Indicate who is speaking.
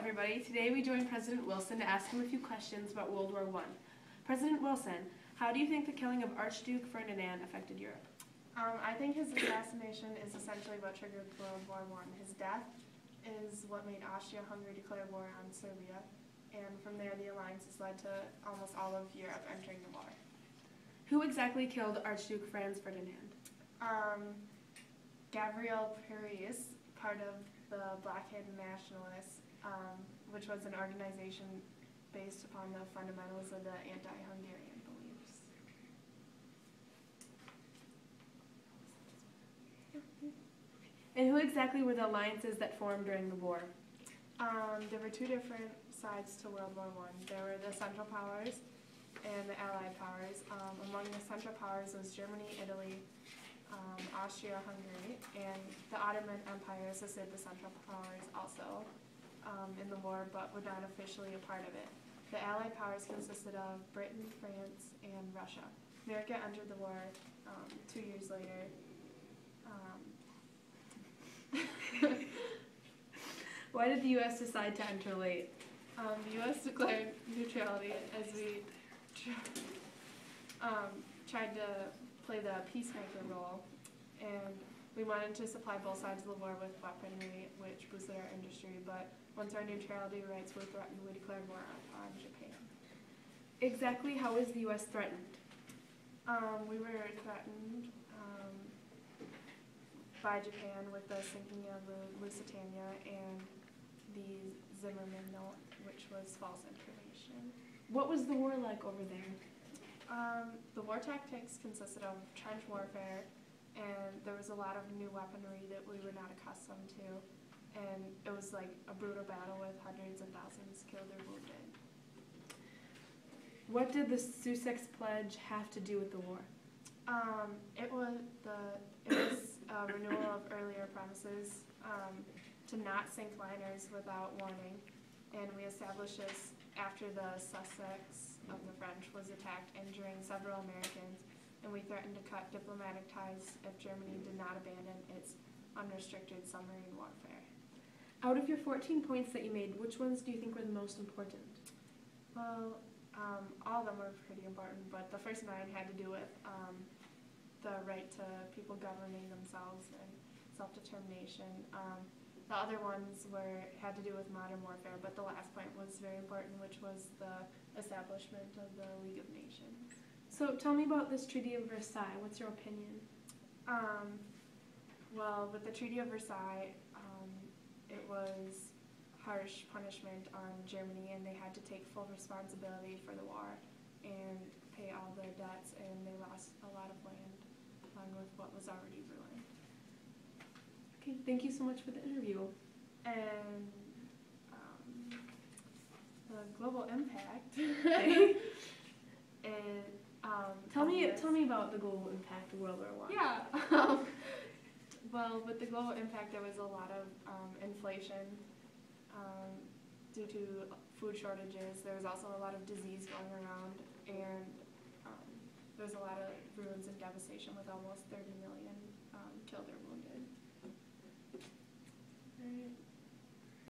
Speaker 1: everybody. Today we join President Wilson to ask him a few questions about World War I. President Wilson, how do you think the killing of Archduke Ferdinand affected Europe?
Speaker 2: I think his assassination is essentially what triggered World War I. His death is what made Austria-Hungary declare war on Serbia, and from there the alliances led to almost all of Europe entering the war.
Speaker 1: Who exactly killed Archduke Franz Ferdinand?
Speaker 2: Gabriel Paris, part of the Blockhead Nationalists, which was an organization based upon the fundamentals of the anti-Hungarian beliefs.
Speaker 1: And who exactly were the alliances that formed during the war?
Speaker 2: There were two different sides to World War I. There were the Central Powers and the Allied Powers. Among the Central Powers was Germany, Italy, Austria-Hungary, and the Ottoman Empire assisted the Central Powers also in the war, but were not officially a part of it. The Allied Powers consisted of Britain, France, and Russia. America entered the war 2 years later.
Speaker 1: Why did the U.S. decide to enter late?
Speaker 2: The U.S. declared neutrality as we tried to play the peacemaker role, and we wanted to supply both sides of the war with weaponry, which boosted our industry, but once our neutrality rights were threatened, we declared war on Japan.
Speaker 1: Exactly how was the U.S. threatened?
Speaker 2: We were threatened by Japan with the sinking of the Lusitania and the Zimmerman note, which was false information.
Speaker 1: What was the war like over there?
Speaker 2: The war tactics consisted of trench warfare, and there was a lot of new weaponry that we were not accustomed to, and it was like a brutal battle with hundreds of thousands killed or wounded.
Speaker 1: What did the Sussex Pledge have to do with the war?
Speaker 2: It was a renewal of earlier promises to not sink liners without warning, and we established this after the Sussex of the French was attacked, injuring several Americans, and we threatened to cut diplomatic ties if Germany did not abandon its unrestricted submarine warfare.
Speaker 1: Out of your 14 points that you made, which ones do you think were the most important?
Speaker 2: Well, all of them were pretty important, but the first 9 had to do with the right to people governing themselves and self-determination. The other ones had to do with modern warfare, but the last point was very important, which was the establishment of the League of Nations.
Speaker 1: So tell me about this Treaty of Versailles. What's your opinion?
Speaker 2: Well, with the Treaty of Versailles, it was harsh punishment on Germany, and they had to take full responsibility for the war and pay all their debts, and they lost a lot of land along with what was already ruined.
Speaker 1: Okay, thank you so much for the interview.
Speaker 2: And the global impact.
Speaker 1: Okay.
Speaker 2: And
Speaker 1: tell me about the global impact of World War I.
Speaker 2: Yeah. Well, with the global impact, there was a lot of inflation due to food shortages. There was also a lot of disease going around, and there was a lot of ruins and devastation with almost 30 million killed or wounded. Right.